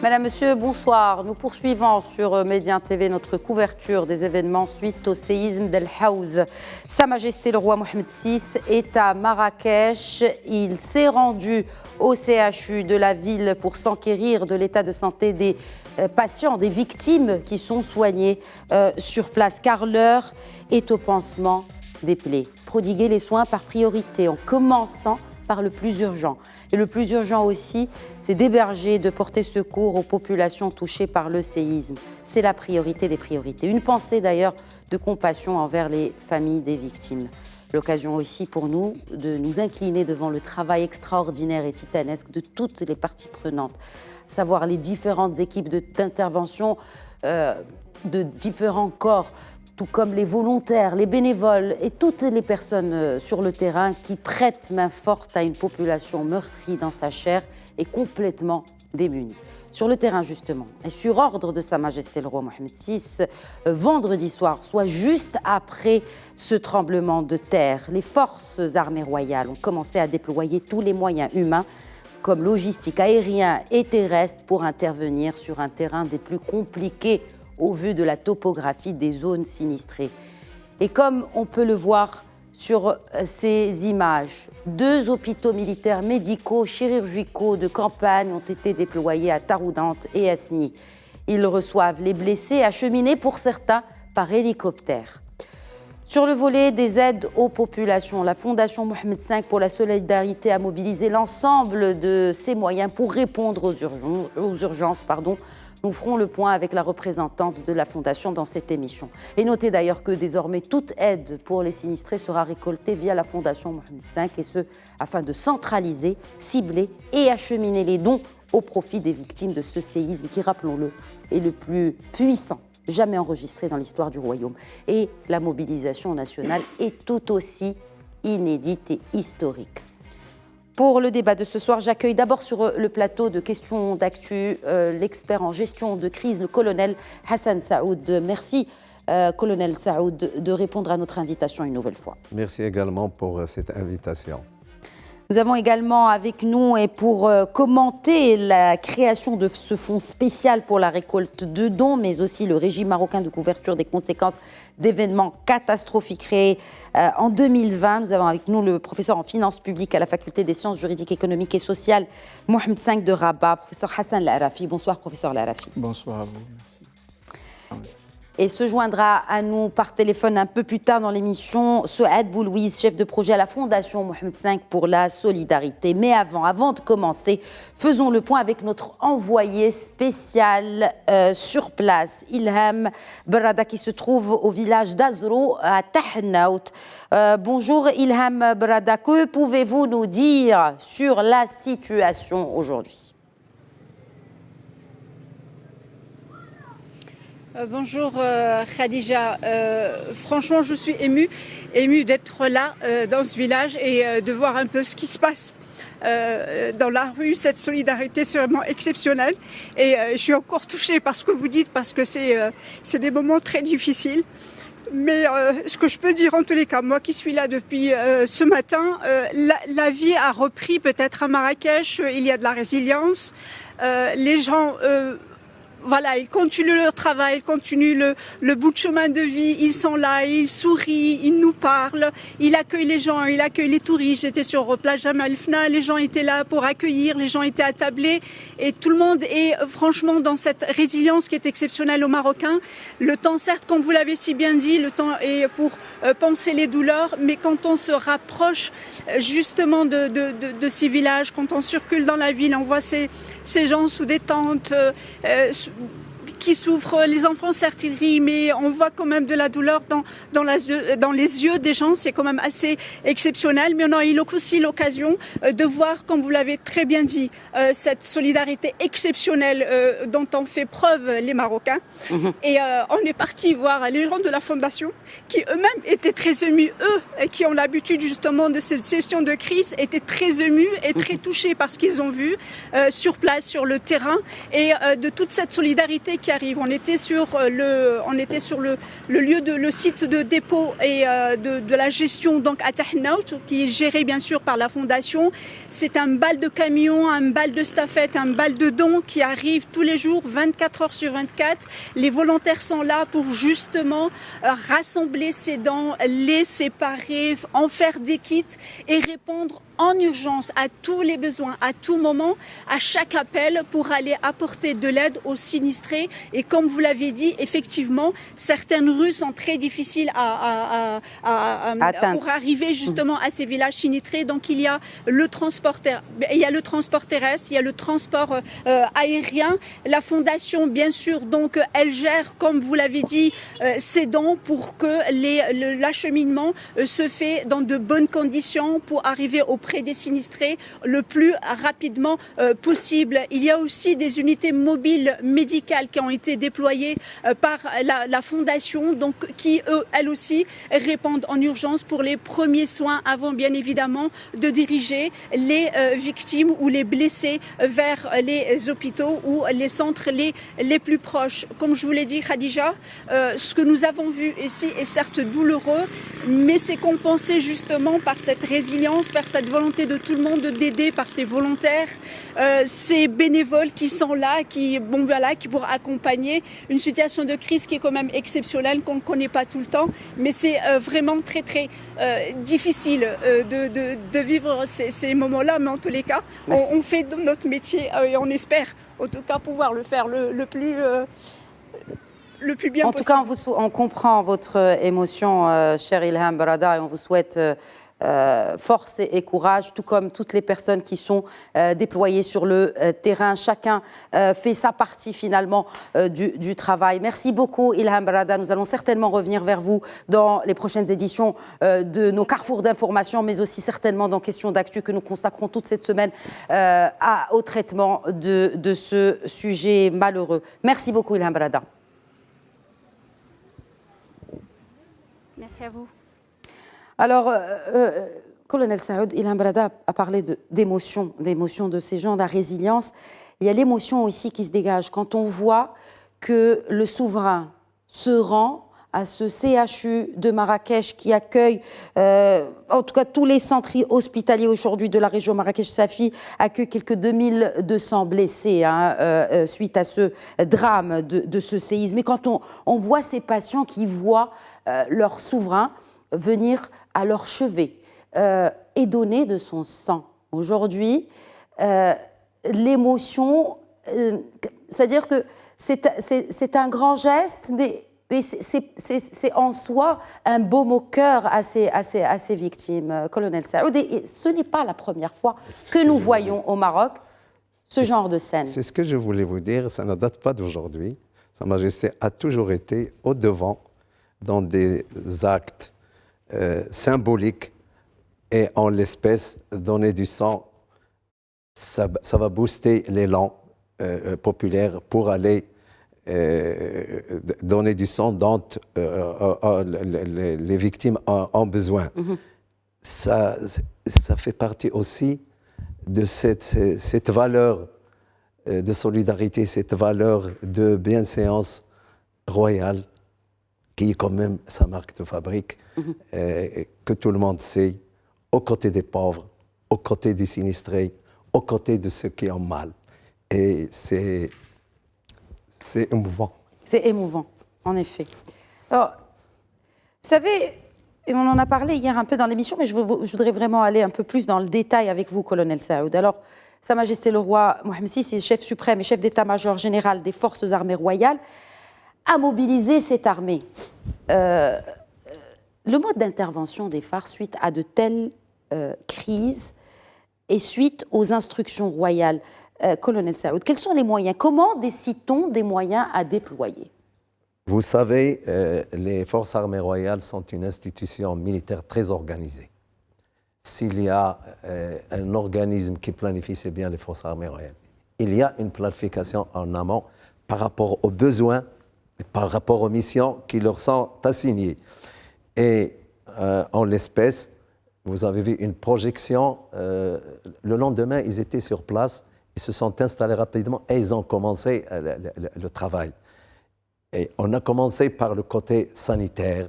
Madame, Monsieur, bonsoir. Nous poursuivons sur Médien TV notre couverture des événements suite au séisme d'El Haouz. Sa Majesté le roi Mohamed VI est à Marrakech. Il s'est rendu au CHU de la ville pour s'enquérir de l'état de santé des patients, des victimes qui sont soignées sur place, car l'heure est au pansement des plaies. Prodiguer les soins par priorité en commençant par le plus urgent. Et le plus urgent aussi, c'est d'héberger, de porter secours aux populations touchées par le séisme. C'est la priorité des priorités. Une pensée d'ailleurs de compassion envers les familles des victimes. L'occasion aussi pour nous de nous incliner devant le travail extraordinaire et titanesque de toutes les parties prenantes, à savoir les différentes équipes d'intervention de différents corps, tout comme les volontaires, les bénévoles et toutes les personnes sur le terrain qui prêtent main forte à une population meurtrie dans sa chair et complètement démunie. Sur le terrain justement, et sur ordre de Sa Majesté le roi Mohamed VI, vendredi soir, soit juste après ce tremblement de terre, les forces armées royales ont commencé à déployer tous les moyens humains comme logistique, aérien et terrestre pour intervenir sur un terrain des plus compliqués au vu de la topographie des zones sinistrées. Et comme on peut le voir sur ces images, 2 hôpitaux militaires médicaux, chirurgicaux de campagne ont été déployés à Taroudante et à Sni. Ils reçoivent les blessés acheminés pour certains par hélicoptère. Sur le volet des aides aux populations, la Fondation Mohamed V pour la solidarité a mobilisé l'ensemble de ses moyens pour répondre aux urgences. Nous ferons le point avec la représentante de la Fondation dans cette émission. Et notez d'ailleurs que désormais toute aide pour les sinistrés sera récoltée via la Fondation Mohamed V, et ce, afin de centraliser, cibler et acheminer les dons au profit des victimes de ce séisme qui, rappelons-le, est le plus puissant jamais enregistré dans l'histoire du royaume. Et la mobilisation nationale est tout aussi inédite et historique. Pour le débat de ce soir, j'accueille d'abord sur le plateau de questions d'actu l'expert en gestion de crise, le colonel Hassan Saoud. Merci, colonel Saoud, de répondre à notre invitation une nouvelle fois. Merci également pour cette invitation. Nous avons également avec nous, et pour commenter la création de ce fonds spécial pour la récolte de dons, mais aussi le régime marocain de couverture des conséquences d'événements catastrophiques créés en 2020. Nous avons avec nous le professeur en finances publiques à la faculté des sciences juridiques, économiques et sociales, Mohamed V de Rabat, professeur Hassan Larafi. Bonsoir, professeur Larafi. Bonsoir à vous, merci. Et se joindra à nous par téléphone un peu plus tard dans l'émission Souad Boulouise, chef de projet à la Fondation Mohamed V pour la solidarité. Mais avant de commencer, faisons le point avec notre envoyé spécial sur place, Ilham Berrada, qui se trouve au village d'Azro à Tahnaout. Bonjour Ilham Berrada, que pouvez-vous nous dire sur la situation aujourd'hui ? Bonjour Khadija, franchement je suis émue d'être là dans ce village et de voir un peu ce qui se passe dans la rue. Cette solidarité c'est vraiment exceptionnelle et je suis encore touchée par ce que vous dites parce que c'est des moments très difficiles. Mais ce que je peux dire en tous les cas, moi qui suis là depuis ce matin, la vie a repris peut-être à Marrakech, il y a de la résilience, les gens... Voilà, ils continuent leur travail, ils continuent le bout de chemin de vie, ils sont là, ils sourient, ils nous parlent, ils accueillent les gens, ils accueillent les touristes. J'étais sur plage Jamal Fna, les gens étaient là pour accueillir, les gens étaient attablés et tout le monde est franchement dans cette résilience qui est exceptionnelle aux Marocains. Le temps, certes, comme vous l'avez si bien dit, le temps est pour penser les douleurs, mais quand on se rapproche justement de ces villages, quand on circule dans la ville, on voit ces gens sous des tentes, qui souffrent, les enfants certes ils rient, mais on voit quand même de la douleur dans les yeux des gens, c'est quand même assez exceptionnel. Mais on a eu aussi l'occasion de voir, comme vous l'avez très bien dit, cette solidarité exceptionnelle dont ont fait preuve les Marocains. Et on est parti voir les gens de la Fondation qui eux-mêmes étaient très émus, eux qui ont l'habitude justement de cette gestion de crise, étaient très émus et très touchés par ce qu'ils ont vu sur place, sur le terrain, et de toute cette solidarité qui arrive. On était sur le lieu le site de dépôt et de la gestion donc à Tahnaout, qui est géré bien sûr par la fondation. C'est un bal de camions, un bal de stafettes, un bal de dons qui arrive tous les jours, 24 heures sur 24. Les volontaires sont là pour justement rassembler ces dons, les séparer, en faire des kits et répondre en urgence à tous les besoins, à tout moment, à chaque appel pour aller apporter de l'aide aux sinistrés. Et comme vous l'avez dit, effectivement, certaines rues sont très difficiles pour arriver justement à ces villages sinistrés. Donc il y a le transport terrestre, il y a le transport aérien. La fondation, bien sûr, donc elle gère, comme vous l'avez dit, ces dons pour que l'acheminement se fait dans de bonnes conditions pour arriver auprès des sinistrés le plus rapidement possible. Il y a aussi des unités mobiles médicales qui ont été déployées par la fondation, donc qui elles aussi répondent en urgence pour les premiers soins avant bien évidemment de diriger les victimes ou les blessés vers les hôpitaux ou les centres les plus proches. Comme je vous l'ai dit, Khadija, ce que nous avons vu ici est certes douloureux, mais c'est compensé justement par cette résilience, par cette volonté de tout le monde d'aider, par ces volontaires, ces bénévoles qui sont là, qui pour accompagner une situation de crise qui est quand même exceptionnelle, qu'on ne connaît pas tout le temps, mais c'est vraiment très très difficile de vivre ces moments-là, mais en tous les cas, on fait notre métier et on espère en tout cas pouvoir le faire le plus bien possible. En tout cas, on comprend votre émotion, chère Ilham Barada, et on vous souhaite force et courage, tout comme toutes les personnes qui sont déployées sur le terrain. Chacun fait sa partie finalement du travail. Merci beaucoup Ilham Barada. Nous allons certainement revenir vers vous dans les prochaines éditions de nos carrefours d'information, mais aussi certainement dans Questions d'actu que nous consacrons toute cette semaine au traitement de ce sujet malheureux. Merci beaucoup Ilham Barada. Merci à vous. Alors, colonel Saoud, Ilham Barada a parlé d'émotion, de ces gens, de la résilience. Il y a l'émotion aussi qui se dégage quand on voit que le souverain se rend à ce CHU de Marrakech qui accueille, en tout cas tous les centres hospitaliers aujourd'hui de la région Marrakech-Safi, accueille quelques 2200 blessés suite à ce drame de ce séisme. Et quand on voit ces patients qui voient leur souverain venir à leur chevet et donner de son sang. Aujourd'hui, l'émotion, c'est-à-dire que c'est un grand geste, mais c'est en soi un baume au cœur à ces victimes, colonel Saoud. Et ce n'est pas la première fois que nous voyons au Maroc ce genre de scène. C'est ce que je voulais vous dire, ça ne date pas d'aujourd'hui. Sa Majesté a toujours été au devant dans des actes symboliques et en l'espèce, donner du sang, ça va booster l'élan populaire pour aller donner du sang dont les victimes ont besoin. Mm-hmm. Ça fait partie aussi de cette valeur de solidarité, cette valeur de bienséance royale qui est quand même sa marque de fabrique, que tout le monde sait, aux côtés des pauvres, aux côtés des sinistrés, aux côtés de ceux qui ont mal. Et c'est émouvant. C'est émouvant, en effet. Alors, vous savez, et on en a parlé hier un peu dans l'émission, mais je voudrais vraiment aller un peu plus dans le détail avec vous, colonel Saoud. Alors, Sa Majesté le roi Mohammed VI, chef suprême et chef d'état-major général des forces armées royales, a mobilisé cette armée. Le mode d'intervention des phares suite à de telles crises et suite aux instructions royales, colonel Saoud, quels sont les moyens? Comment décide-t-on des moyens à déployer? Vous savez, les forces armées royales sont une institution militaire très organisée. S'il y a un organisme qui planifie, c'est bien les forces armées royales. Il y a une planification en amont par rapport aux besoins, par rapport aux missions qui leur sont assignées. Et en l'espèce, vous avez vu une projection. Le lendemain, ils étaient sur place, ils se sont installés rapidement et ils ont commencé le travail. Et on a commencé par le côté sanitaire,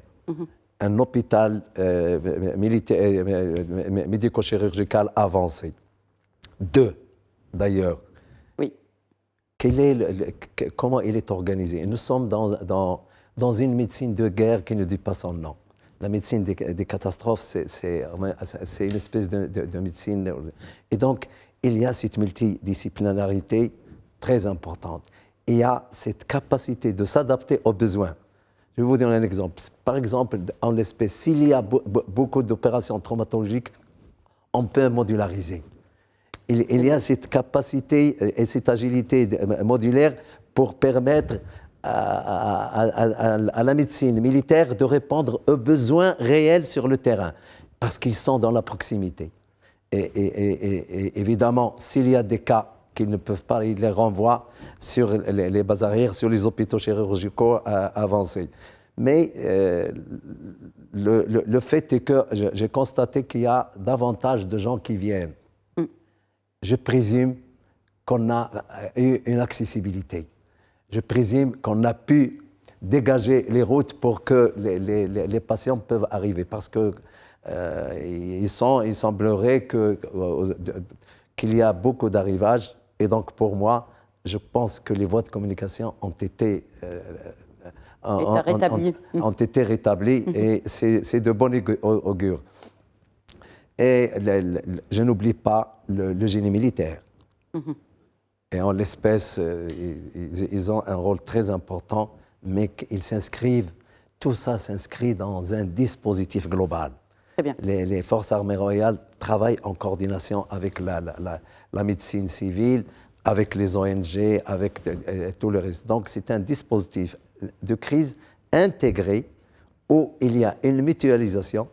un hôpital médico-chirurgical avancé. 2, d'ailleurs. Oui. Comment il est organisé? Nous sommes dans une médecine de guerre qui ne dit pas son nom. La médecine des catastrophes, c'est une espèce de médecine. Et donc, il y a cette multidisciplinarité très importante. Il y a cette capacité de s'adapter aux besoins. Je vais vous donner un exemple. Par exemple, en l'espèce, s'il y a beaucoup d'opérations traumatologiques, on peut modulariser. Il y a cette capacité et cette agilité modulaire pour permettre à la médecine militaire de répondre aux besoins réels sur le terrain, parce qu'ils sont dans la proximité. Et évidemment, s'il y a des cas qu'ils ne peuvent pas, ils les renvoient sur les bases arrières, sur les hôpitaux chirurgicaux avancés. Mais le fait est que j'ai constaté qu'il y a davantage de gens qui viennent. Je présume qu'on a eu une accessibilité. Je présume qu'on a pu dégager les routes pour que les patients peuvent arriver. Parce que il semblerait qu'il y a beaucoup d'arrivages. Et donc, pour moi, je pense que les voies de communication ont été rétablies. Et c'est de bon augure. Et je n'oublie pas le génie militaire. Et en l'espèce, ils ont un rôle très important, mais tout ça s'inscrit dans un dispositif global. Très bien. Les forces armées royales travaillent en coordination avec la médecine civile, avec les ONG, avec tout le reste. Donc c'est un dispositif de crise intégré où il y a une mutualisation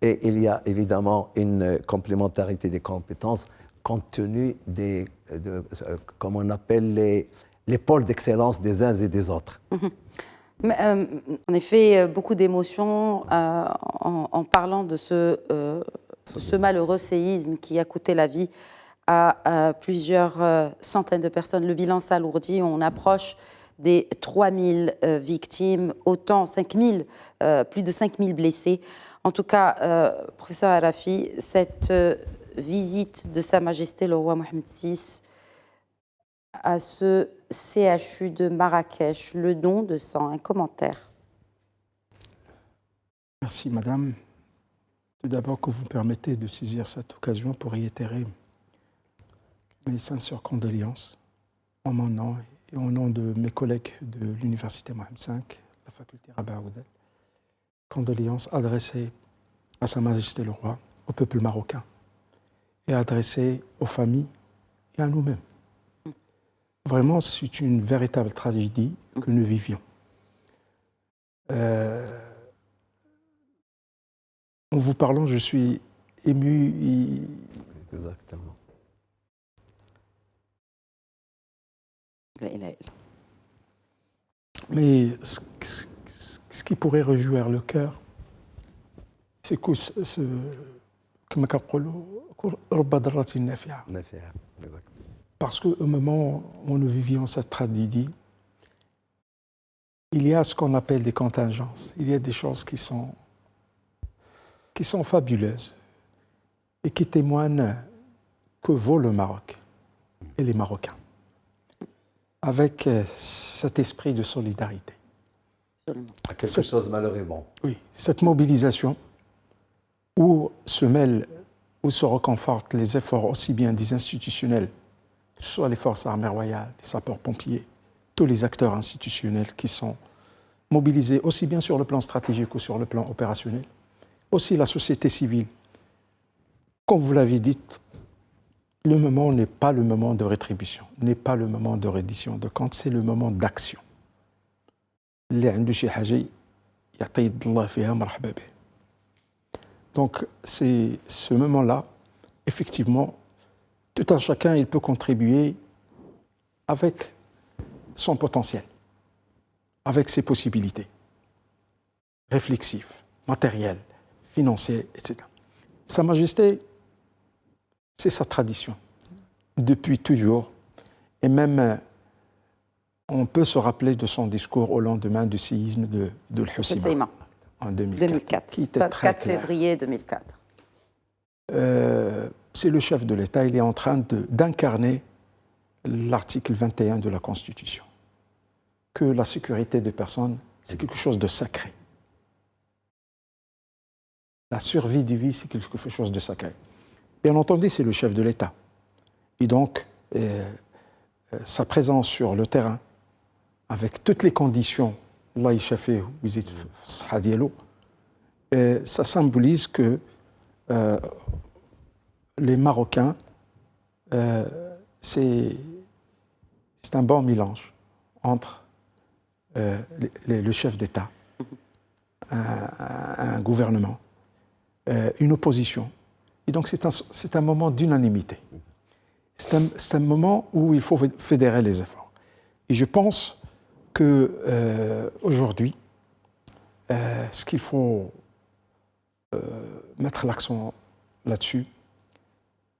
et il y a évidemment une complémentarité des compétences compte tenu comme on appelle les pôles d'excellence des uns et des autres. Mais, en effet, beaucoup d'émotions en parlant de ce malheureux séisme qui a coûté la vie à plusieurs centaines de personnes. Le bilan s'alourdit, on approche des 3000 victimes, autant 5000, plus de 5000 blessés. En tout cas, professeur Arafi, cette visite de Sa Majesté le roi Mohamed VI à ce CHU de Marrakech, le don de sang, un commentaire. Merci madame. Tout d'abord que vous me permettez de saisir cette occasion pour réitérer mes sincères condoléances en mon nom et au nom de mes collègues de l'Université Mohamed V, la faculté Rabah Oudel. Condoléances adressées à Sa Majesté le roi, au peuple marocain et adressées aux familles et à nous-mêmes. Vraiment, c'est une véritable tragédie que nous vivions. En vous parlant, je suis ému. Exactement. Mais ce qui pourrait réjouir le cœur, c'est que parce qu'au moment où nous vivions cette tragédie, il y a ce qu'on appelle des contingences. Il y a des choses qui sont fabuleuses et qui témoignent que vaut le Maroc et les Marocains, avec cet esprit de solidarité. Quelque chose malheureux bon. Oui, cette mobilisation où se mêlent, où se reconfortent les efforts aussi bien des institutionnels, que ce soit les forces armées royales, les sapeurs-pompiers, tous les acteurs institutionnels qui sont mobilisés aussi bien sur le plan stratégique que sur le plan opérationnel, aussi la société civile. Comme vous l'avez dit, le moment n'est pas le moment de rétribution, n'est pas le moment de reddition de compte, c'est le moment d'action. Donc, c'est ce moment-là, effectivement, tout un chacun, il peut contribuer avec son potentiel, avec ses possibilités, réflexives, matérielles, financières, etc. Sa Majesté, c'est sa tradition, depuis toujours, et même on peut se rappeler de son discours au lendemain du séisme de l'Husayma en 2004, qui était 24 février 2004. C'est le chef de l'État, il est en train d'incarner l'article 21 de la Constitution, que la sécurité des personnes, c'est quelque chose de sacré. La survie du vie, c'est quelque chose de sacré. Bien entendu, c'est le chef de l'État. Et donc, sa présence sur le terrain, avec toutes les conditions, Allah Yishafeh, ça symbolise que les Marocains, c'est un bon mélange entre le chef d'État, un gouvernement, une opposition. Et donc c'est un moment d'unanimité. C'est un moment où il faut fédérer les efforts. Et je pense qu'aujourd'hui, ce qu'il faut mettre l'accent là-dessus,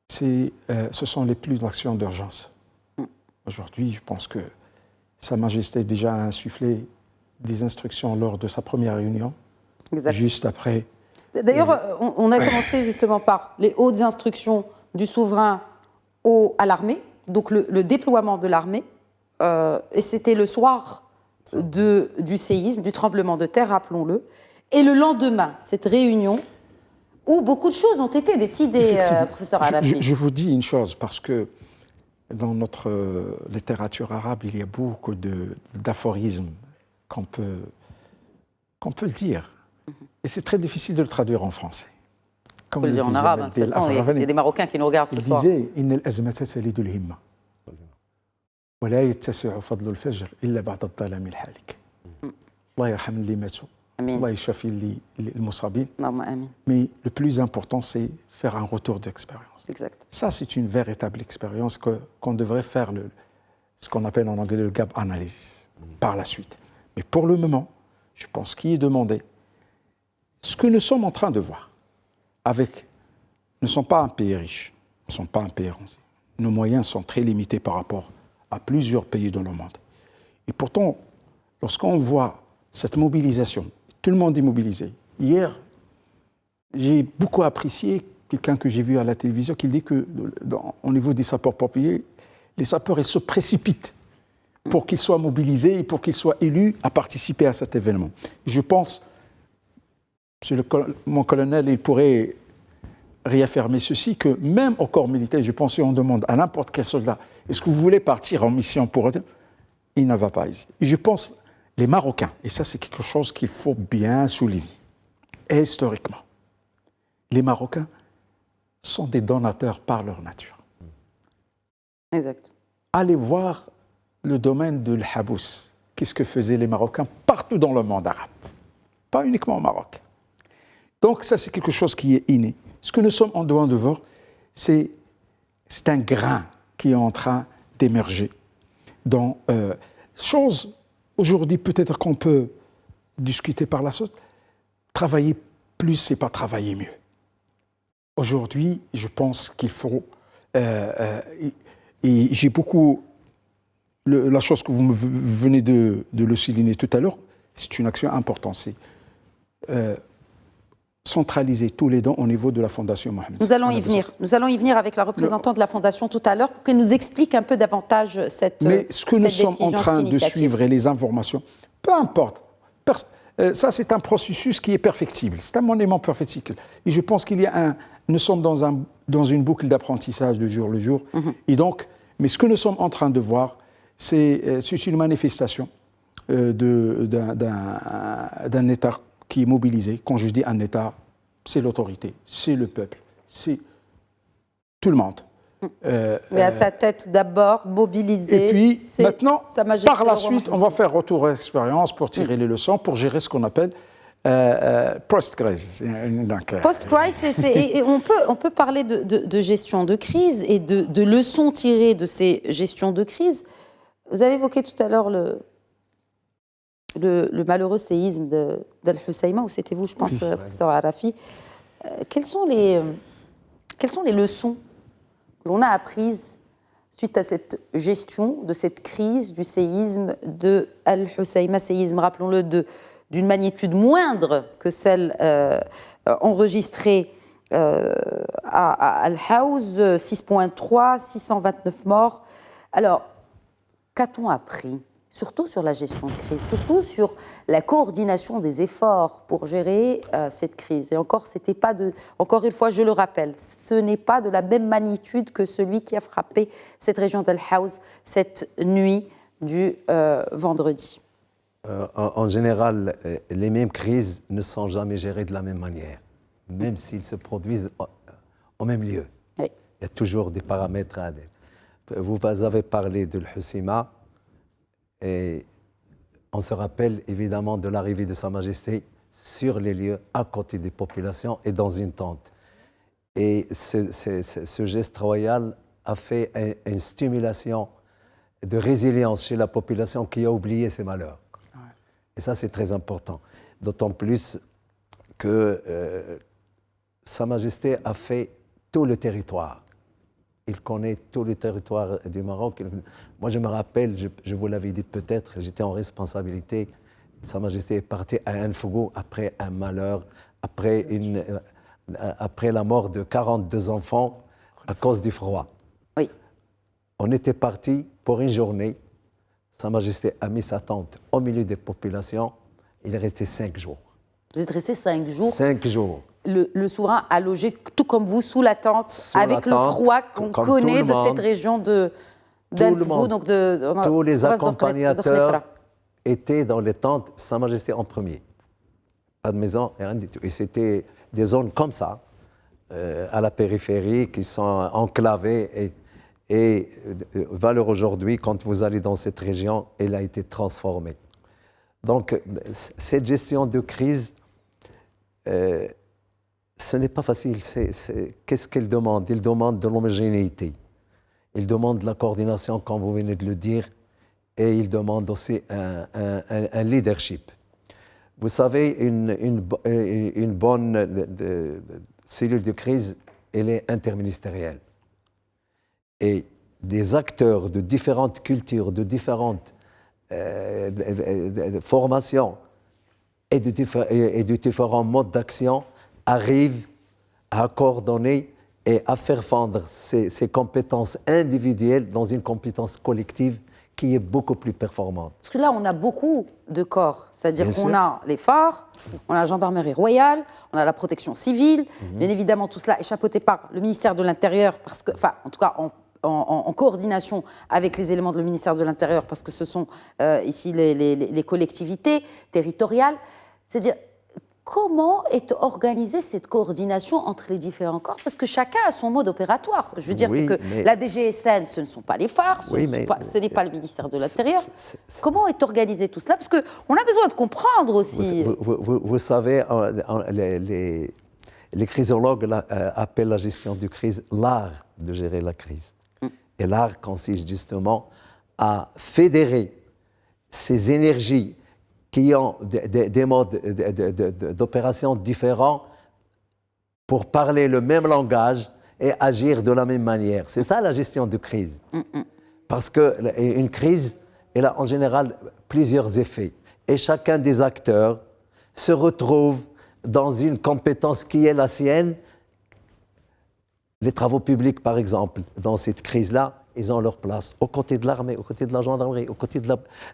ce sont les plus d'actions d'urgence. Aujourd'hui, je pense que Sa Majesté déjà a insufflé des instructions lors de sa première réunion, juste après. D'ailleurs, on a commencé justement par les hautes instructions du souverain à l'armée, donc le déploiement de l'armée, et c'était le soir du séisme, du tremblement de terre, rappelons-le, et le lendemain, cette réunion où beaucoup de choses ont été décidées, professeur Arafi. Je vous dis une chose, parce que dans notre littérature arabe, il y a beaucoup d'aphorismes qu'on peut le dire. Et c'est très difficile de le traduire en français. On peut le dire en arabe, de toute façon, il y a des Marocains qui nous regardent ce soir. Il disait « Inna al-azmata talidu al-himma, wa la yattasi'u fadlu al-fajr illa ba'da al-dhalami al-halik. Allah yarham li matu, Allah yashafi al-musabin. Mais le plus important, c'est faire un retour d'expérience. Exact. Ça, c'est une véritable expérience qu'on devrait faire, ce qu'on appelle en anglais le gap analysis, par la suite. Mais pour le moment, je pense qu'il est demandé. Ce que nous sommes en train de voir, nous ne sommes pas un pays riche, nous ne sommes pas un pays avancé. Nos moyens sont très limités par rapport à plusieurs pays dans le monde. Et pourtant, lorsqu'on voit cette mobilisation, tout le monde est mobilisé. Hier, j'ai beaucoup apprécié quelqu'un que j'ai vu à la télévision qui dit qu'au niveau des sapeurs-pompiers, les sapeurs ils se précipitent pour qu'ils soient mobilisés et pour qu'ils soient élus à participer à cet événement. Je pense, mon colonel, il pourrait réaffirmer ceci, que même au corps militaire, je pense qu'on demande à n'importe quel soldat, est-ce que vous voulez partir en mission pour eux? Il ne va pas hésiter. Et je pense, les Marocains, et ça c'est quelque chose qu'il faut bien souligner, historiquement, les Marocains sont des donateurs par leur nature. Exact. Allez voir le domaine de l'Habous. Qu'est-ce que faisaient les Marocains partout dans le monde arabe, pas uniquement au Maroc. Donc ça, c'est quelque chose qui est inné. Ce que nous sommes en train de voir, c'est un grain qui est en train d'émerger. Dans chose, aujourd'hui, peut-être qu'on peut discuter par la suite, travailler plus, c'est pas travailler mieux. Aujourd'hui, je pense qu'il faut... et j'ai beaucoup... la chose que vous venez de le souligner tout à l'heure, c'est une action importante. C'est centraliser tous les dons au niveau de la Fondation Mohamed. Nous allons y venir. Nous allons y venir avec la représentante de la Fondation tout à l'heure pour qu'elle nous explique un peu davantage cette décision. Mais ce que nous sommes en train de suivre et les informations, peu importe. Ça, c'est un processus qui est perfectible. C'est un monument perfectible. Et je pense qu'il y a nous sommes dans une boucle d'apprentissage de jour le jour. Et donc, mais ce que nous sommes en train de voir, c'est une manifestation d'un État qui est mobilisé. Quand je dis un État, c'est l'autorité, c'est le peuple, c'est tout le monde. Mais à sa tête d'abord, mobilisé. Et puis maintenant, par la suite, on va faire retour à l'expérience pour tirer les leçons, pour gérer ce qu'on appelle post-crisis. Post-crisis, et on peut parler de gestion de crise et de leçons tirées de ces gestions de crise. Vous avez évoqué tout à l'heure le malheureux séisme d'Al-Husayma, où c'était vous, je pense, professeur Arafi. Quelles sont les leçons que l'on a apprises suite à cette gestion de cette crise du séisme de Al-Hoceima, séisme, rappelons-le, d'une magnitude moindre que celle enregistrée à Al-Haouz, 6,3, 629 morts. Alors, qu'a-t-on appris ? Surtout sur la gestion de crise, surtout sur la coordination des efforts pour gérer cette crise. Et encore, encore une fois, je le rappelle, ce n'est pas de la même magnitude que celui qui a frappé cette région d'Al-Haouz cette nuit du vendredi. En général, les mêmes crises ne sont jamais gérées de la même manière, même s'ils se produisent au même lieu. Oui. Il y a toujours des paramètres à adhérer. Vous avez parlé de l'Hoceima. Et on se rappelle évidemment de l'arrivée de Sa Majesté sur les lieux, à côté des populations et dans une tente. Et ce geste royal a fait une stimulation de résilience chez la population qui a oublié ses malheurs. Ouais. Et ça, c'est très important. D'autant plus que Sa Majesté a fait tout le territoire. Il connaît tout le territoire du Maroc. Moi, je me rappelle, je vous l'avais dit peut-être, j'étais en responsabilité. Sa Majesté est partie à Anfougou après un malheur, après la mort de 42 enfants à cause du froid. Oui. On était parti pour une journée. Sa Majesté a mis sa tente au milieu des populations. Il est resté 5 jours. Vous êtes resté 5 jours. 5 jours. Le souverain a logé, tout comme vous, sous la tente, avec le froid qu'on connaît de cette région d'Anfougou. Tous les accompagnateurs étaient dans les tentes, Sa Majesté en premier. Pas de maison, rien du tout. Et c'était des zones comme ça, à la périphérie, qui sont enclavées. Et valeur aujourd'hui, quand vous allez dans cette région, elle a été transformée. Donc, cette gestion de crise, ce n'est pas facile. Qu'est-ce qu'elle demande ? Il demande de l'homogénéité. Il demande de la coordination, comme vous venez de le dire, et il demande aussi un leadership. Vous savez, une bonne cellule de crise, elle est interministérielle. Et des acteurs de différentes cultures, de différentes formations et de différents modes d'action arrivent à coordonner et à faire fondre ces compétences individuelles dans une compétence collective qui est beaucoup plus performante. Parce que là, on a beaucoup de corps. C'est-à-dire qu'on a les phares, on a la gendarmerie royale, on a la protection civile. Bien évidemment, tout cela est chapeauté par le ministère de l'Intérieur, parce que, enfin, en tout cas, en coordination avec les éléments du ministère de l'Intérieur, parce que ce sont ici les collectivités territoriales. C'est-à-dire, comment est organisée cette coordination entre les différents corps ? Parce que chacun a son mode opératoire. Ce que je veux dire, c'est que la DGSN, ce ne sont pas les phares, ce n'est pas le ministère de l'Intérieur. Comment est organisé tout cela ? Parce qu'on a besoin de comprendre aussi. Vous savez, les crisologues appellent la gestion de crise l'art de gérer la crise. Et l'art consiste justement à fédérer ces énergies qui ont des modes d'opération différents pour parler le même langage et agir de la même manière. C'est ça la gestion de crise. Parce qu'une crise, elle a en général plusieurs effets. Et chacun des acteurs se retrouve dans une compétence qui est la sienne. Les travaux publics, par exemple, dans cette crise-là, ils ont leur place aux côtés de l'armée, aux côtés de la gendarmerie, aux côtés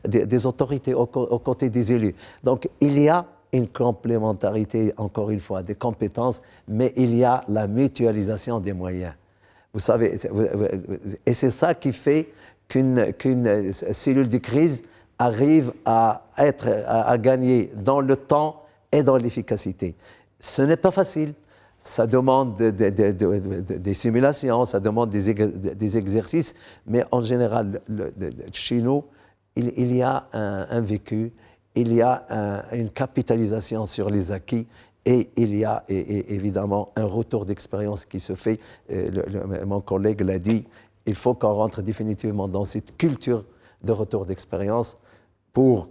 des autorités, aux côtés des élus. Donc, il y a une complémentarité, encore une fois, des compétences, mais il y a la mutualisation des moyens. Vous savez, et c'est ça qui fait qu'une cellule de crise arrive à gagner dans le temps et dans l'efficacité. Ce n'est pas facile. Ça demande des simulations, ça demande des exercices, mais en général, chez nous, il y a un vécu, il y a une capitalisation sur les acquis et il y a évidemment un retour d'expérience qui se fait. Mon collègue l'a dit, il faut qu'on rentre définitivement dans cette culture de retour d'expérience pour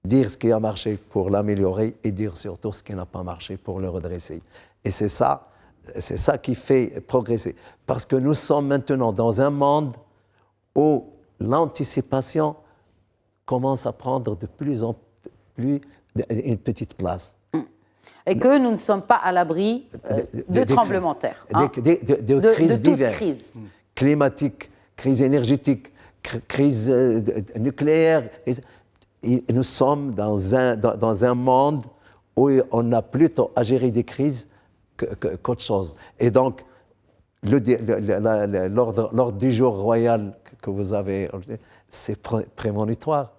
dire ce qui a marché pour l'améliorer et dire surtout ce qui n'a pas marché pour le redresser. Et c'est ça C'est ça qui fait progresser. Parce que nous sommes maintenant dans un monde où l'anticipation commence à prendre de plus en plus une petite place. Et que nous ne sommes pas à l'abri de tremblements de terre. De crises diverses. Crise. Climatique, crise énergétique, crise nucléaire. Et nous sommes dans un monde où on a plutôt à gérer des crises qu'autre chose. Et donc, l'ordre du jour royal que vous avez, c'est prémonitoire.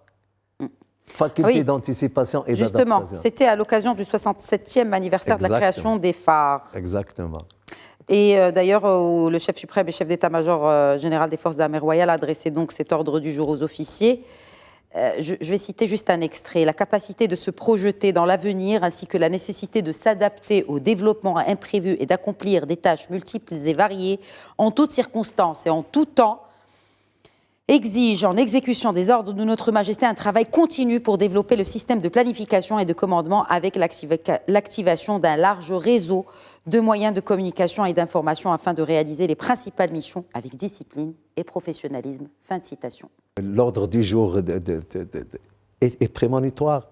Faculté d'anticipation et d'adaptation. Justement, c'était à l'occasion du 67e anniversaire de la création des phares. Exactement. Et d'ailleurs, le chef suprême et chef d'état-major général des forces armées royales a adressé donc cet ordre du jour aux officiers. Je vais citer juste un extrait. La capacité de se projeter dans l'avenir ainsi que la nécessité de s'adapter au développement imprévu et d'accomplir des tâches multiples et variées en toutes circonstances et en tout temps exige en exécution des ordres de Notre Majesté un travail continu pour développer le système de planification et de commandement avec l'activation d'un large réseau de moyens de communication et d'information afin de réaliser les principales missions avec discipline et professionnalisme. Fin de citation. L'ordre du jour est prémonitoire.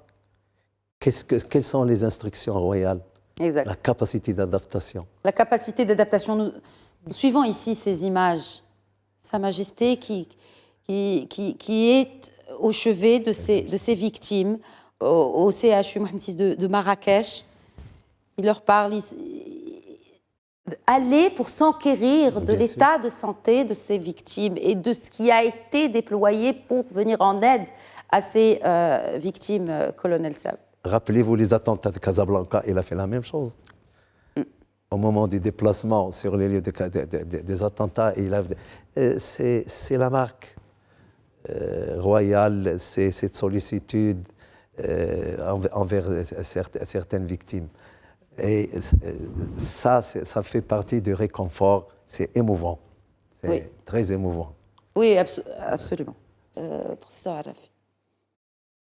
Quelles sont les instructions royales? Exact. La capacité d'adaptation. La capacité d'adaptation. Nous suivons ici ces images. Sa Majesté qui est au chevet de ces victimes au CHU Mohamed VI de Marrakech. Il leur parle. Aller pour s'enquérir de l'état de santé de ces victimes et de ce qui a été déployé pour venir en aide à ces victimes, colonel Saoud. Rappelez-vous les attentats de Casablanca, il a fait la même chose. Au moment du déplacement sur les lieux des attentats, c'est la marque royale, c'est cette sollicitude envers certaines victimes. Et ça fait partie du réconfort, c'est émouvant, c'est très émouvant. Oui, absolument. Professeur Arafi.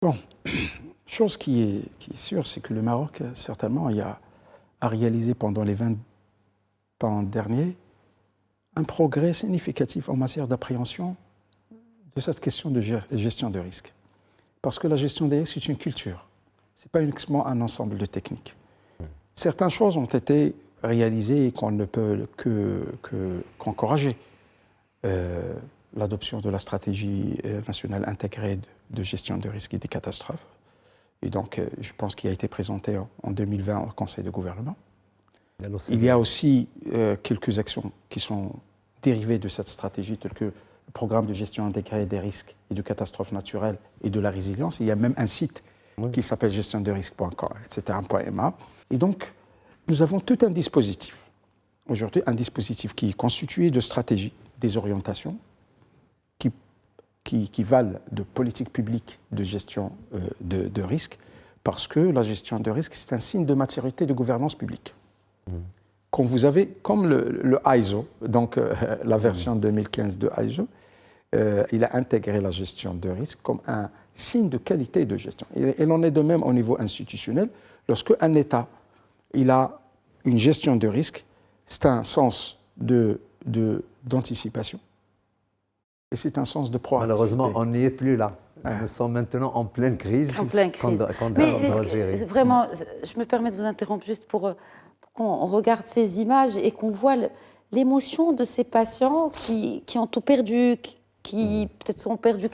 Bon, chose qui est sûre, c'est que le Maroc, certainement, a réalisé pendant les 20 ans derniers un progrès significatif en matière d'appréhension de cette question de gestion de risque. Parce que la gestion des risques, c'est une culture, ce n'est pas uniquement un ensemble de techniques. Certaines choses ont été réalisées et qu'on ne peut qu'encourager. L'adoption de la stratégie nationale intégrée de gestion de risques et des catastrophes. Et donc, je pense qu'il a été présenté en 2020 au Conseil de gouvernement. Il y a aussi quelques actions qui sont dérivées de cette stratégie, telles que le programme de gestion intégrée des risques et de catastrophes naturelles et de la résilience. Il y a même un site qui s'appelle gestionderisque.com, etc. Et donc, nous avons tout un dispositif. Aujourd'hui, un dispositif qui est constitué de stratégies, des orientations, qui valent de politique publique de gestion de risque, parce que la gestion de risque, c'est un signe de maturité de gouvernance publique. Quand vous avez, comme le ISO, donc la version 2015 de ISO, il a intégré la gestion de risque comme un signe de qualité de gestion. Et il en est de même au niveau institutionnel. Lorsque un État il a une gestion de risque, c'est un sens d'anticipation et c'est un sens de proactivité. Malheureusement, on n'y est plus là. Nous sommes maintenant en pleine crise. En pleine crise. Mais vraiment, je me permets de vous interrompre juste pour qu'on regarde ces images et qu'on voit l'émotion de ces patients qui ont tout perdu, qui peut-être ont perdu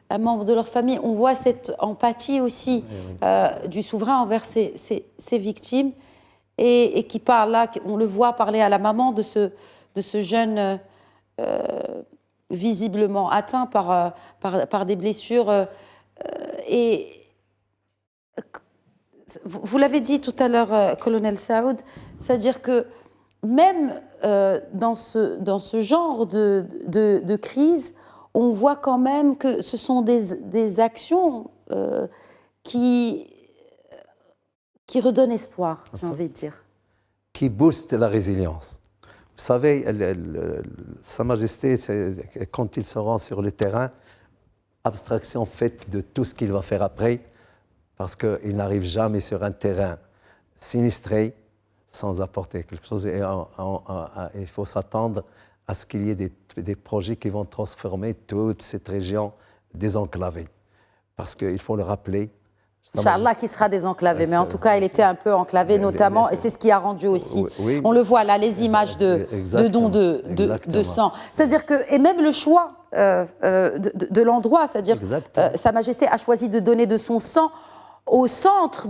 un membre de leur famille. On voit cette empathie aussi du souverain envers ces victimes et qui parle là, on le voit parler à la maman de ce jeune visiblement atteint par des blessures. Et vous l'avez dit tout à l'heure, colonel Saoud, c'est-à-dire que même dans ce genre de crise, on voit quand même que ce sont des actions qui redonnent espoir, j'ai envie de dire. Qui boostent la résilience. Vous savez, Sa Majesté, quand il se rend sur le terrain, abstraction faite de tout ce qu'il va faire après, parce qu'il n'arrive jamais sur un terrain sinistré sans apporter quelque chose. Et il faut s'attendre à ce qu'il y ait des projets qui vont transformer toute cette région désenclavée. Parce qu'il faut le rappeler. Inch'Allah qui sera désenclavé, mais en tout cas, elle était un peu enclavée notamment, et c'est ce qui a rendu aussi, oui, on le voit là, les images de dons de sang. C'est-à-dire que, et même le choix de l'endroit, c'est-à-dire Sa Majesté a choisi de donner de son sang au centre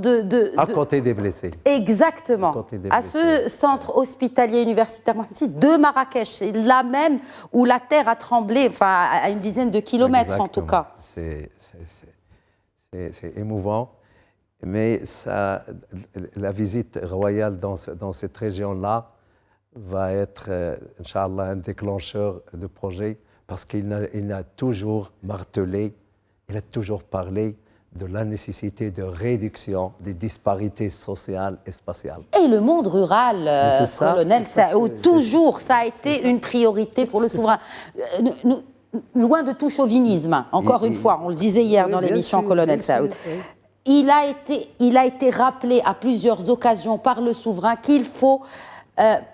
à côté des blessés. Exactement, à ce centre hospitalier universitaire Mohamed VI de Marrakech, c'est là même où la terre a tremblé, enfin à une dizaine de kilomètres en tout cas. C'est émouvant, mais la visite royale dans cette région-là va être, Inch'Allah, un déclencheur de projet, parce qu'il a toujours martelé, il a toujours parlé de la nécessité de réduction des disparités sociales et spatiales. Et le monde rural, colonel Saoud, toujours, ça a été une priorité pour le souverain. Loin de tout chauvinisme, encore une fois, on le disait hier dans l'émission Colonel Saoud. Il a été rappelé à plusieurs occasions par le souverain qu'il faut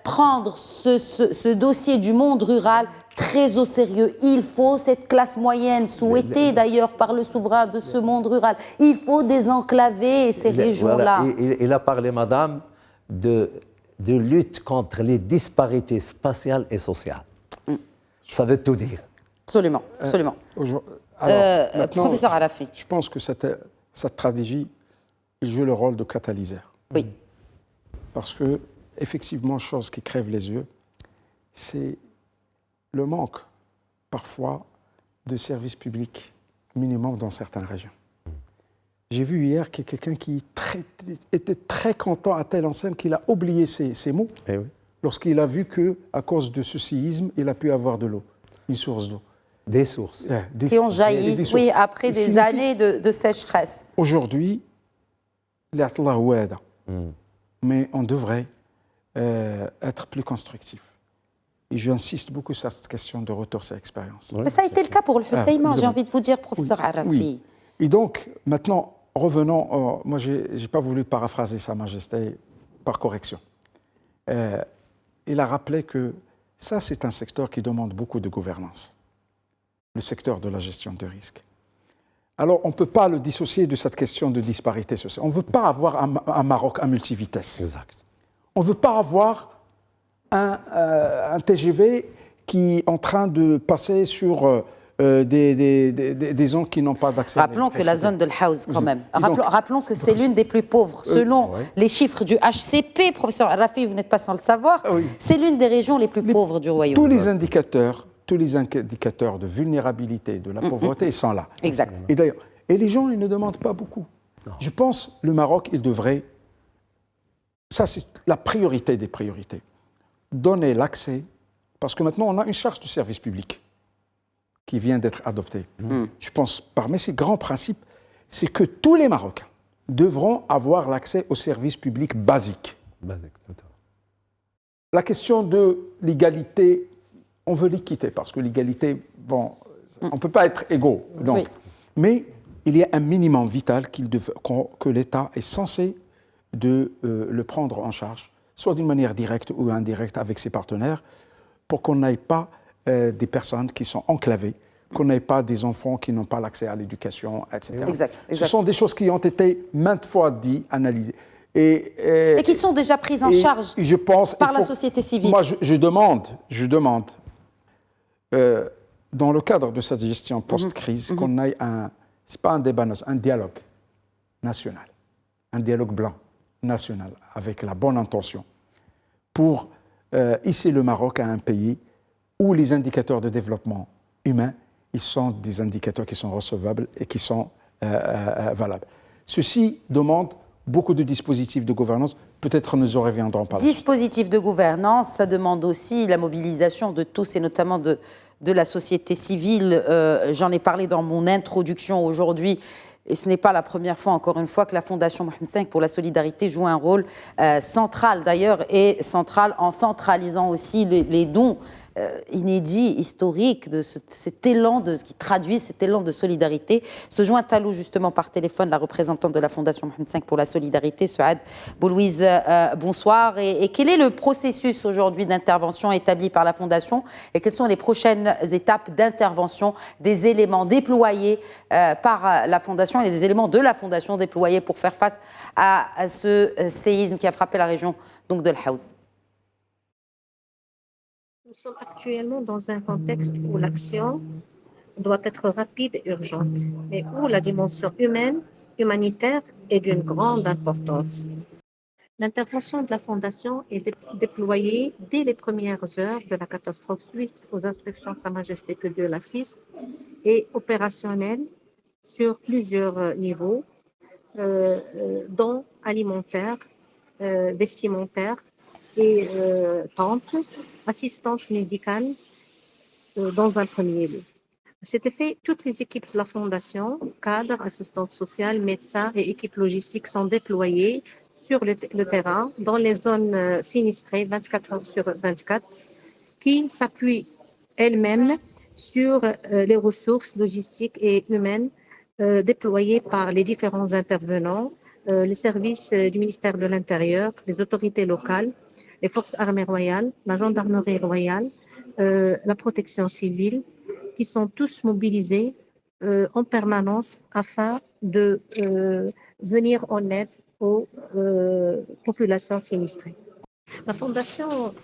prendre ce dossier du monde rural très au sérieux. Il faut cette classe moyenne, souhaitée d'ailleurs par le souverain de ce monde rural. Il faut désenclaver ces régions-là. Voilà. Il a parlé, madame, de lutte contre les disparités spatiales et sociales. Ça veut tout dire. Absolument, absolument. Alors, professeur Arafi. Je pense que cette stratégie joue le rôle de catalyseur. Oui. Parce que, effectivement, chose qui crève les yeux, c'est le manque, parfois, de services publics minimum dans certaines régions. J'ai vu hier qu'il y a quelqu'un qui était très content à telle enseigne qu'il a oublié ces mots lorsqu'il a vu qu'à cause de ce séisme, il a pu avoir de l'eau, une source d'eau. Des sources. Qui ont jailli, oui, après des années de sécheresse. Aujourd'hui, mais on devrait être plus constructif. Et j'insiste beaucoup sur cette question de retour sur l'expérience. Mais ça a été le cas pour le Husseima, j'ai envie de vous dire, professeur Arafi. Oui. Et donc, maintenant, revenons, moi je n'ai pas voulu paraphraser Sa Majesté par correction. Il a rappelé que ça, c'est un secteur qui demande beaucoup de gouvernance. Le secteur de la gestion de risque. Alors, on ne peut pas le dissocier de cette question de disparité sociale. On ne veut pas avoir un Maroc à multivitesse. Exact. On ne veut pas avoir un TGV qui est en train de passer sur des zones qui n'ont pas d'accès à l'électricité. Rappelons que la zone de l'Haouz, quand même. Rappelons que c'est l'une des plus pauvres. Selon les chiffres du HCP, professeur Arafi, vous n'êtes pas sans le savoir, c'est l'une des régions les plus pauvres du royaume. Tous les indicateurs de vulnérabilité, de la pauvreté, ils sont là. Exact. Et d'ailleurs, les gens, ils ne demandent pas beaucoup. Non. Je pense que le Maroc, il devrait, ça c'est la priorité des priorités, donner l'accès, parce que maintenant on a une charte du service public qui vient d'être adoptée. Je pense, parmi ces grands principes, c'est que tous les Marocains devront avoir l'accès aux services publics basiques. La question de l'égalité, on veut l'équité, parce que l'égalité, bon, on ne peut pas être égaux. Donc. Oui. Mais il y a un minimum vital que l'État est censé le prendre en charge, soit d'une manière directe ou indirecte avec ses partenaires, pour qu'on n'ait pas des personnes qui sont enclavées, qu'on n'ait pas des enfants qui n'ont pas l'accès à l'éducation, etc. Exact. Ce sont des choses qui ont été maintes fois dites, analysées. Et qui sont déjà prises en charge par la société civile. Moi, je demande, dans le cadre de cette gestion post-crise, qu'on ait c'est pas un débat national, un dialogue national, un dialogue blanc national, avec la bonne intention, pour hisser le Maroc à un pays où les indicateurs de développement humain, ils sont des indicateurs qui sont recevables et qui sont valables. Ceci demande beaucoup de dispositifs de gouvernance. Peut-être nous en reviendrons par la suite. Dispositifs de gouvernance, ça demande aussi la mobilisation de tous et notamment de la société civile. J'en ai parlé dans mon introduction aujourd'hui. Et ce n'est pas la première fois, encore une fois, que la Fondation Mohamed V pour la solidarité joue un rôle central d'ailleurs, et central en centralisant aussi les dons inédit, historique, de cet élan, qui traduit cet élan de solidarité. Se joint à nous justement par téléphone la représentante de la Fondation Mohamed V pour la solidarité, Souad Boulouise. Bonsoir. Et quel est le processus aujourd'hui d'intervention établi par la Fondation et quelles sont les prochaines étapes d'intervention des éléments déployés par la Fondation et des éléments de la Fondation déployés pour faire face à ce séisme qui a frappé la région donc de l'Haouz? Nous sommes actuellement dans un contexte où l'action doit être rapide et urgente, mais où la dimension humaine, humanitaire est d'une grande importance. L'intervention de la Fondation est déployée dès les premières heures de la catastrophe suite aux instructions de Sa Majesté que Dieu l'assiste et opérationnelle sur plusieurs niveaux, dont alimentaire, vestimentaire et tentes, assistance médicale dans un premier lieu. À cet effet, toutes les équipes de la Fondation, cadres, assistantes sociales, médecins et équipes logistiques sont déployées sur le terrain dans les zones sinistrées 24 heures sur 24 qui s'appuient elles-mêmes sur les ressources logistiques et humaines déployées par les différents intervenants, les services du ministère de l'Intérieur, les autorités locales, les forces armées royales, la gendarmerie royale, la protection civile, qui sont tous mobilisés en permanence afin de venir en aide aux populations sinistrées. La Fondation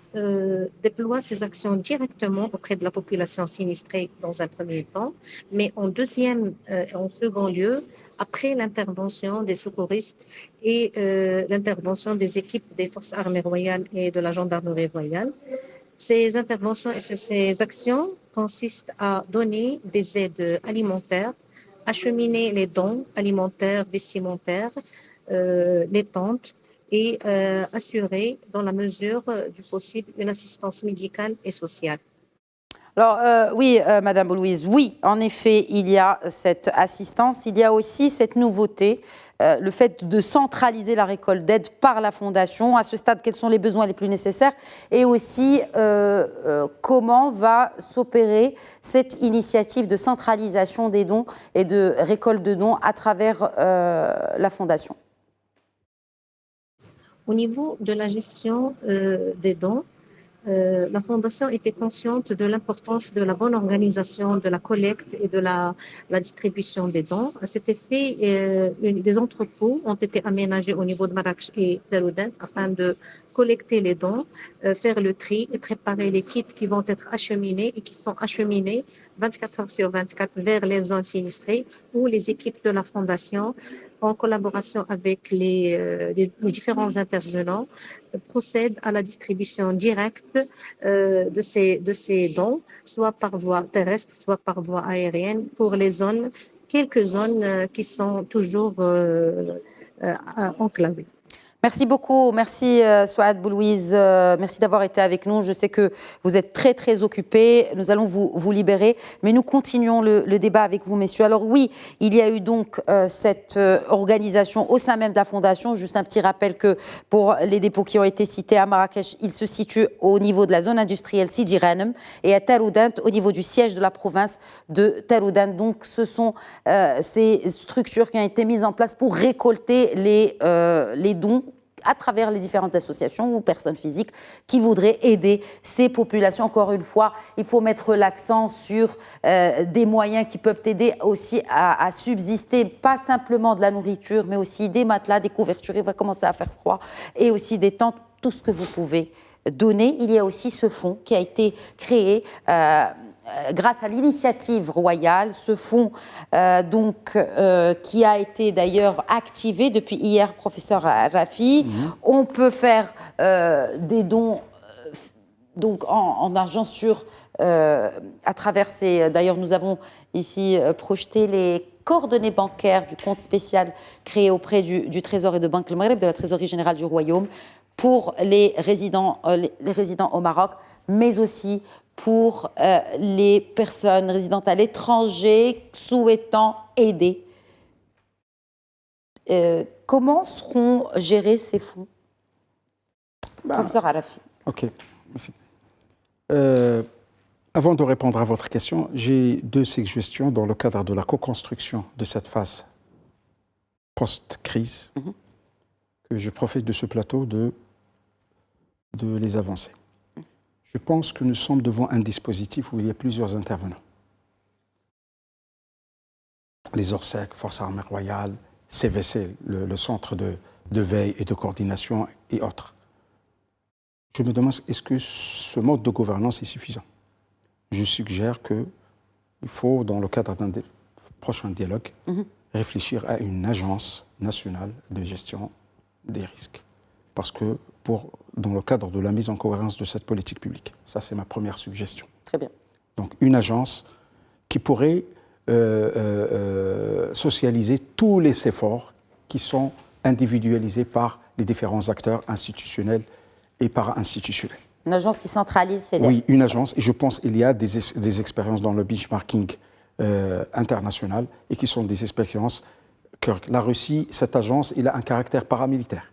déploie ses actions directement auprès de la population sinistrée dans un premier temps, mais en second lieu, après l'intervention des secouristes et l'intervention des équipes des forces armées royales et de la gendarmerie royale. Ces interventions et ces actions consistent à donner des aides alimentaires, acheminer les dons alimentaires, vestimentaires, les tentes, et assurer, dans la mesure du possible, une assistance médicale et sociale. Alors oui, Madame Boulouise, oui, en effet, il y a cette assistance, il y a aussi cette nouveauté, le fait de centraliser la récolte d'aide par la Fondation. À ce stade, quels sont les besoins les plus nécessaires et aussi comment va s'opérer cette initiative de centralisation des dons et de récolte de dons à travers la Fondation? Au niveau de la gestion des dons, la Fondation était consciente de l'importance de la bonne organisation de la collecte et de la distribution des dons. À cet effet, des entrepôts ont été aménagés au niveau de Marrakech et Taroudant afin de collecter les dons, faire le tri et préparer les kits qui vont être acheminés et qui sont acheminés 24 heures sur 24 vers les zones sinistrées où les équipes de la Fondation, en collaboration avec les différents intervenants, procèdent à la distribution directe de ces dons, soit par voie terrestre, soit par voie aérienne, pour les zones, quelques zones qui sont toujours enclavées. Merci beaucoup, merci Souad Boulouise, merci d'avoir été avec nous. Je sais que vous êtes très très occupés, nous allons vous libérer, mais nous continuons le débat avec vous messieurs. Alors oui, il y a eu donc cette organisation au sein même de la Fondation. Juste un petit rappel que pour les dépôts qui ont été cités à Marrakech, ils se situent au niveau de la zone industrielle Sidi Ghanem et à Taroudant au niveau du siège de la province de Taroudant. Donc ce sont ces structures qui ont été mises en place pour récolter les dons à travers les différentes associations ou personnes physiques qui voudraient aider ces populations. Encore une fois, il faut mettre l'accent sur des moyens qui peuvent aider aussi à subsister, pas simplement de la nourriture, mais aussi des matelas, des couvertures, il va commencer à faire froid, et aussi des tentes, tout ce que vous pouvez donner. Il y a aussi ce fonds qui a été créé grâce à l'initiative royale, ce fonds qui a été d'ailleurs activé depuis hier, professeur Rafi. On peut faire des dons donc en argent à travers ces... D'ailleurs, nous avons ici projeté les coordonnées bancaires du compte spécial créé auprès du Trésor et de Banque El Maghreb, de la Trésorerie générale du Royaume, pour les résidents au Maroc, mais aussi pour les personnes résidentes à l'étranger souhaitant aider. Comment seront gérés ces fonds, professeur Arafi? Ok, merci. Avant de répondre à votre question, j'ai 2 suggestions dans le cadre de la co-construction de cette phase post-crise, que je profite de ce plateau de les avancer. Je pense que nous sommes devant un dispositif où il y a plusieurs intervenants. Les ORSEC, Forces armées royales, CVC, le centre de veille et de coordination et autres. Je me demande, est-ce que ce mode de gouvernance est suffisant? Je suggère qu'il faut, dans le cadre d'un prochain dialogue, réfléchir à une agence nationale de gestion des risques. Parce que, dans le cadre de la mise en cohérence de cette politique publique, ça c'est ma première suggestion. Très bien. Donc une agence qui pourrait socialiser tous les efforts qui sont individualisés par les différents acteurs institutionnels et para-institutionnels. Une agence qui centralise, fédère. Oui, une agence. Et je pense qu'il y a des expériences dans le benchmarking international et qui sont des expériences que la Russie, cette agence, il a un caractère paramilitaire.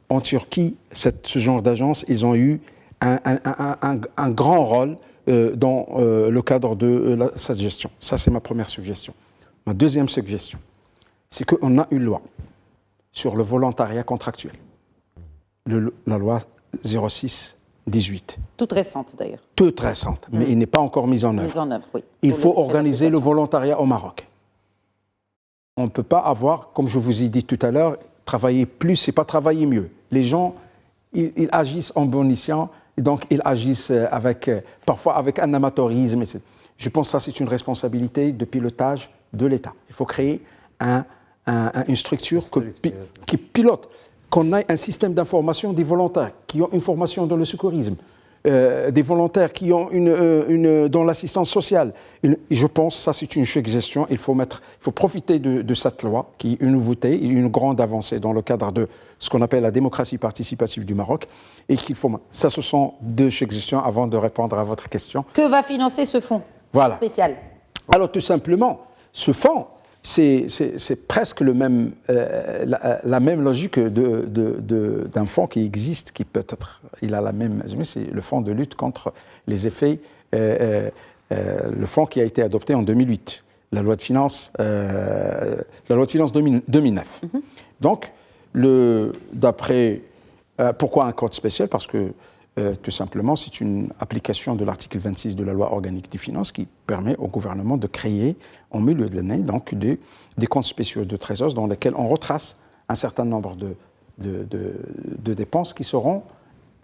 En Turquie, ce genre d'agence, ils ont eu un grand rôle dans le cadre de cette gestion. Ça, c'est ma première suggestion. Ma deuxième suggestion, c'est qu'on a une loi sur le volontariat contractuel. La loi 06-18. Toute récente, d'ailleurs. Toute récente, mais il n'est pas encore mise en œuvre. Mise en œuvre, oui. Il faut organiser le volontariat au Maroc. On ne peut pas avoir, comme je vous ai dit tout à l'heure, travailler plus, c'est pas travailler mieux. Les gens, ils agissent en bon escient, et donc ils agissent parfois avec un amateurisme. Etc. Je pense que ça, c'est une responsabilité de pilotage de l'État. Il faut créer une structure qui pilote, qu'on ait un système d'information des volontaires qui ont une formation dans le secourisme, des volontaires qui ont dans l'assistance sociale. Et je pense que ça, c'est une suggestion. Il faut profiter de cette loi, qui est une nouveauté, une grande avancée dans le cadre de ce qu'on appelle la démocratie participative du Maroc. Et ça, ce sont 2 suggestions avant de répondre à votre question. Que va financer ce fonds spécial? Alors, tout simplement, ce fonds, c'est presque la même logique d'un fonds qui existe, qui peut-être, il a la même, c'est le fonds de lutte contre les effets, le fonds qui a été adopté en 2008, la loi de finances 2009. Donc, pourquoi un code spécial? Parce que tout simplement, c'est une application de l'article 26 de la loi organique des finances qui permet au gouvernement de créer, au milieu de l'année, donc des comptes spéciaux de trésor dans lesquels on retrace un certain nombre de dépenses qui seront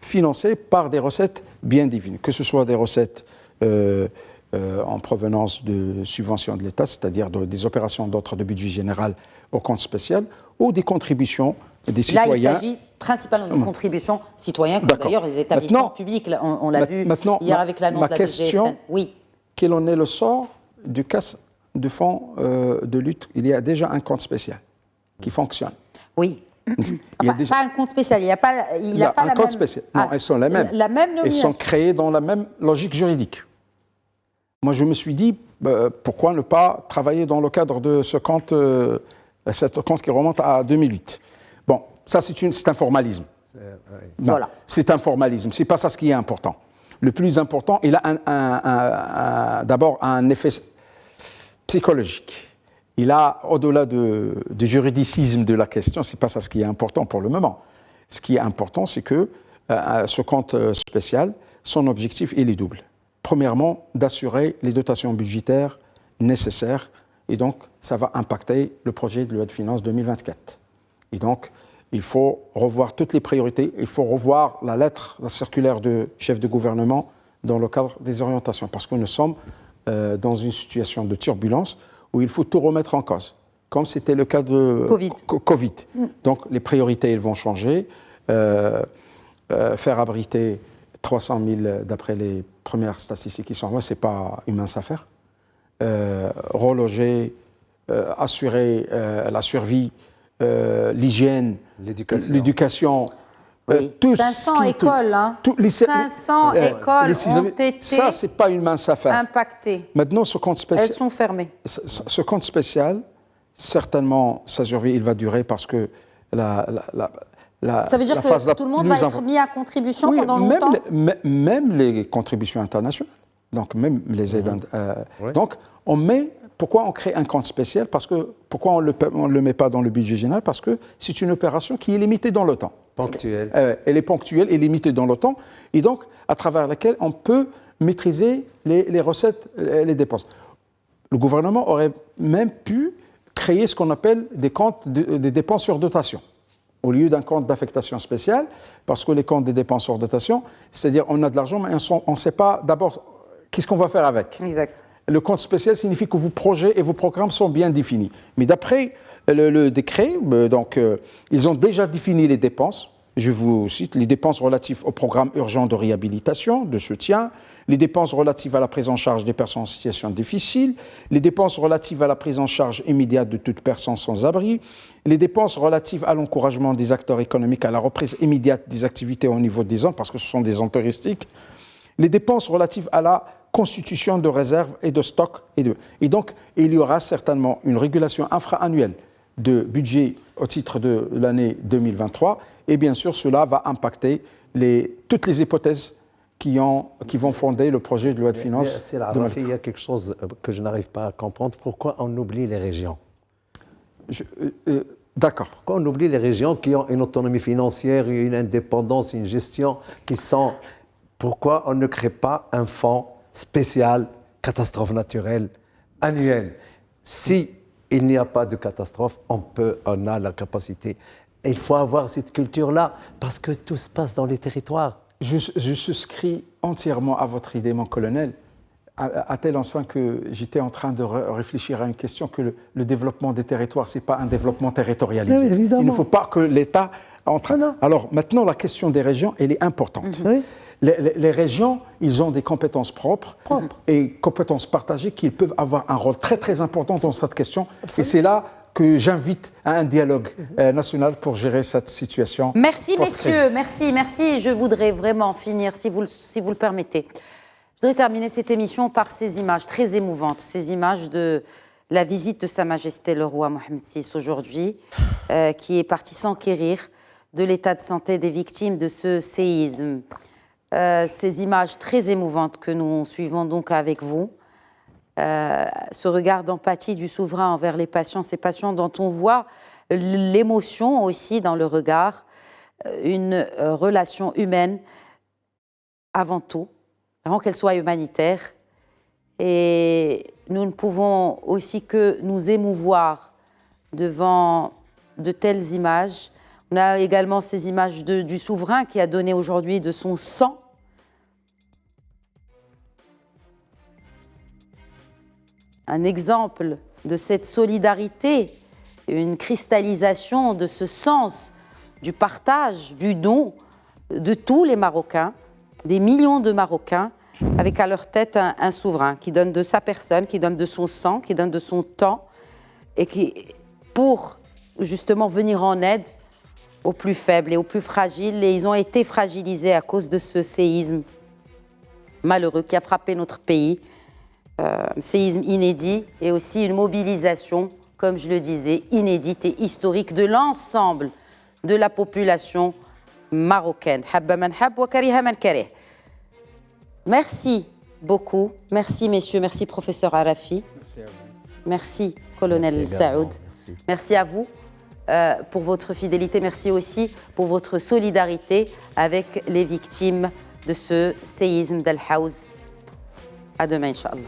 financées par des recettes bien divines, que ce soit des recettes en provenance de subventions de l'État, c'est-à-dire des opérations d'ordre de budget général au compte spécial, ou des contributions des citoyens. Là, il s'agit principalement de contributions citoyennes, comme d'ailleurs les établissements publics. On l'a vu hier avec l'annonce de la DGSN. Oui. Quel en est le sort du casse de fonds de lutte? Il y a déjà un compte spécial qui fonctionne. Oui. Pas un compte spécial, il n'y a pas un compte spécial. Non, elles sont les mêmes. Elles sont créées dans la même logique juridique. Moi, je me suis dit, pourquoi ne pas travailler dans le cadre de ce compte qui remonte à 2008. Bon, ça, c'est un formalisme. Voilà. C'est un formalisme. C'est pas ça ce qui est important. Le plus important, il a d'abord un effet psychologique. Il a, au-delà du juridicisme de la question, c'est pas ça ce qui est important pour le moment. Ce qui est important, c'est que ce compte spécial, son objectif, il est double. Premièrement, d'assurer les dotations budgétaires nécessaires, et donc ça va impacter le projet de loi de finances 2024. Et donc, il faut revoir toutes les priorités, il faut revoir la circulaire de chef de gouvernement dans le cadre des orientations, parce que nous sommes dans une situation de turbulence où il faut tout remettre en cause, comme c'était le cas de Covid. Donc, les priorités, elles vont changer. Faire abriter 300 000, d'après les premières statistiques qui sont là, ce n'est pas une mince affaire. Reloger, assurer la survie, l'hygiène, l'éducation. Oui. 500 écoles, 500 écoles ont été ça, c'est pas une mince affaire. Impactées. Maintenant, ce compte spécial, elles sont fermées. Ce compte spécial, certainement, sa survie, il va durer parce que ça veut dire que tout le monde va être mis à contribution pendant longtemps. Même les contributions internationales. Donc, même les aides. Oui. Donc, on met. Pourquoi on crée un compte spécial? Pourquoi on ne le met pas dans le budget général? Parce que c'est une opération qui est limitée dans le temps. Ponctuelle. Elle est ponctuelle et limitée dans le temps, et donc à travers laquelle on peut maîtriser les recettes et les dépenses. Le gouvernement aurait même pu créer ce qu'on appelle des comptes des dépenses sur dotation, au lieu d'un compte d'affectation spéciale, parce que les comptes des dépenses sur dotation, c'est-à-dire on a de l'argent, mais on ne sait pas d'abord qu'est-ce qu'on va faire avec. Exact. Le compte spécial signifie que vos projets et vos programmes sont bien définis. Mais d'après le décret, ils ont déjà défini les dépenses. Je vous cite les dépenses relatives au programme urgent de réhabilitation, de soutien, les dépenses relatives à la prise en charge des personnes en situation difficile, les dépenses relatives à la prise en charge immédiate de toute personne sans abri, les dépenses relatives à l'encouragement des acteurs économiques à la reprise immédiate des activités au niveau des zones, parce que ce sont des zones touristiques, les dépenses relatives à la constitution de réserves et de stocks. Et donc, il y aura certainement une régulation infra-annuelle de budget au titre de l'année 2023. Et bien sûr, cela va impacter toutes les hypothèses qui vont fonder le projet de loi de finances. Il y a quelque chose que je n'arrive pas à comprendre. Pourquoi on oublie les régions? D'accord. Pourquoi on oublie les régions qui ont une autonomie financière, une indépendance, une gestion qui sont... Pourquoi on ne crée pas un fonds spécial catastrophe naturelle annuel? Si il n'y a pas de catastrophe, on a la capacité. Et il faut avoir cette culture-là parce que tout se passe dans les territoires. Je souscris entièrement à votre idée, mon colonel, à tel instant que j'étais en train de réfléchir à une question que le développement des territoires, ce n'est pas un développement territorialisé. Oui, évidemment. Il ne faut pas que l'État... Alors maintenant, la question des régions, elle est importante. Oui. Les régions, ils ont des compétences propres. Et compétences partagées qui peuvent avoir un rôle très très important dans cette question. Absolument. Et c'est là que j'invite à un dialogue national pour gérer cette situation. Merci messieurs, merci. Je voudrais vraiment finir, si vous le permettez. Je voudrais terminer cette émission par ces images très émouvantes, ces images de la visite de Sa Majesté le roi Mohammed VI aujourd'hui, qui est parti s'enquérir de l'état de santé des victimes de ce séisme. Ces images très émouvantes que nous suivons donc avec vous, ce regard d'empathie du souverain envers les patients, ces patients dont on voit l'émotion aussi dans le regard, une relation humaine avant tout, avant qu'elle soit humanitaire. Et nous ne pouvons aussi que nous émouvoir devant de telles images. On a également ces images du souverain qui a donné aujourd'hui de son sang. Un exemple de cette solidarité, une cristallisation de ce sens du partage, du don de tous les Marocains, des millions de Marocains, avec à leur tête un souverain qui donne de sa personne, qui donne de son sang, qui donne de son temps, et qui, pour justement venir en aide aux plus faibles et aux plus fragiles. Et ils ont été fragilisés à cause de ce séisme malheureux qui a frappé notre pays. Séisme inédit et aussi une mobilisation, comme je le disais, inédite et historique de l'ensemble de la population marocaine. Habba man hab wa kariha man karih. Merci beaucoup. Merci messieurs, merci professeur Arafi. Merci à vous. Merci colonel Saoud. Merci à vous pour votre fidélité. Merci aussi pour votre solidarité avec les victimes de ce séisme d'Al Haouz. À demain, Inch'Allah.